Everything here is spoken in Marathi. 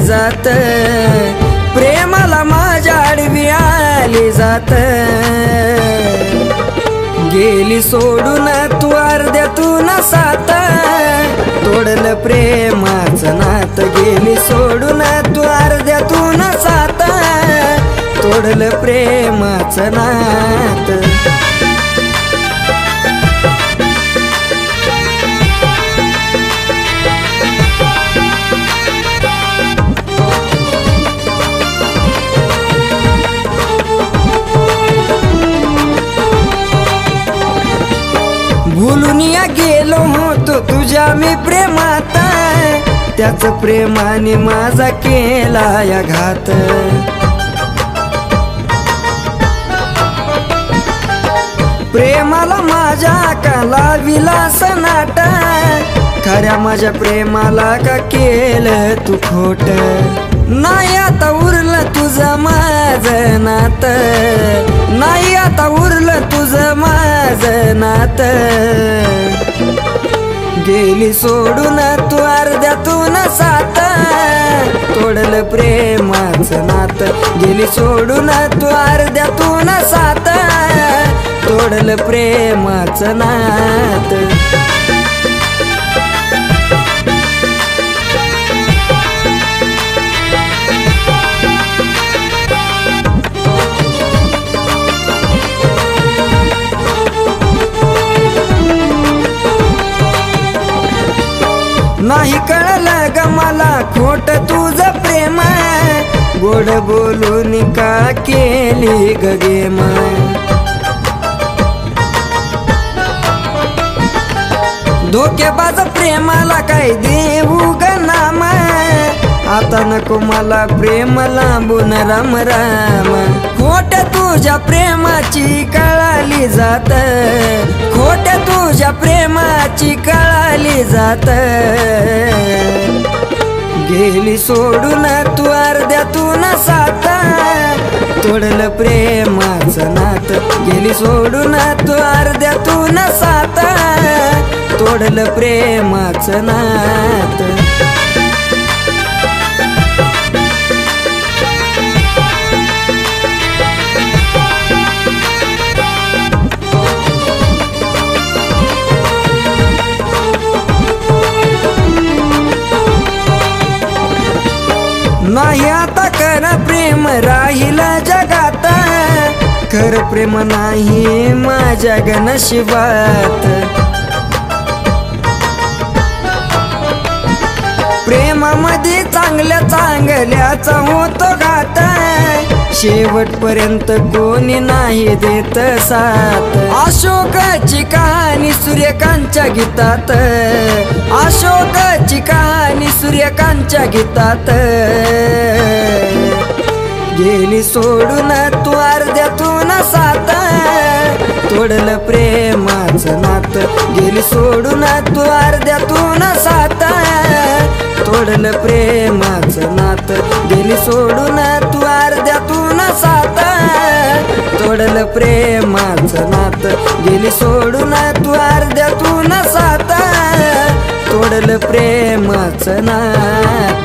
जात, प्रेमाला माझ्या आडवी आली जात। गेली सोडून तू अर्ध्यातून साथ, तोडलं प्रेमाचं नात। गेली सोडून तू अर्ध्यातून साथ, तोडलं प्रेमाचं नात। भुलून या गेलो होतो तुझ्या मी प्रेमात, त्याच प्रेमाने माझा केला या घात। प्रेमाला माझ्या का लाविला सनाट, खऱ्या माझ्या प्रेमाला का केलं तू खोट। नाही आता उरलं तुझं माझं नात, नाही आता उरलं तुझं माझं नात। गेली सोडून तू अर्ध्यातून साथ, तोडलं प्रेमाचं नात। गेली सोडून तू अर्ध्यातून साथ, तोडलं प्रेमाचं नात। नाही कळलं ग मला खोट तुझं प्रेम, गोड बोलून का केली ग गेम। धोकेबाज प्रेमाला काय देऊ ग नाम, आता नको मला प्रेम लांबून राम राम। खोट तुझ्या प्रेमाची कळाली जात, खोट तुझ्या प्रेमाची कळाली जात। गेली सोडून तू अर्ध्यातून साथ, तोडलं प्रेमाचं नात। गेली सोडून तू अर्ध्यातून साथ, तोडलं प्रेमाचं नात। नाही आता कर प्रेम राहील जगात, खर प्रेम नाही माझ्या ग नशिबात। प्रेमामध्ये चांगल्या चांगल्याचा होतो घात, शेवटपर्यंत कोणी नाही देत साथ। अशोकाची कहाणी सूर्यकांतच्या गीतात, अशोकाची कहाणी सूर्यकांतच्या गीतात। गेली सोडून तू अर्ध्यातून साथ, तोडलं प्रेमाचं नात। गेली सोडून तू अर्ध्यातून साथ, तोडलं प्रेमाचं नात। गेली सोडून तू अर्ध्यातून साथ, तोडलं प्रेमाचं नात। गेली सोडून तू अर्ध्यातून साथ, तोडलं प्रेमाचं नात।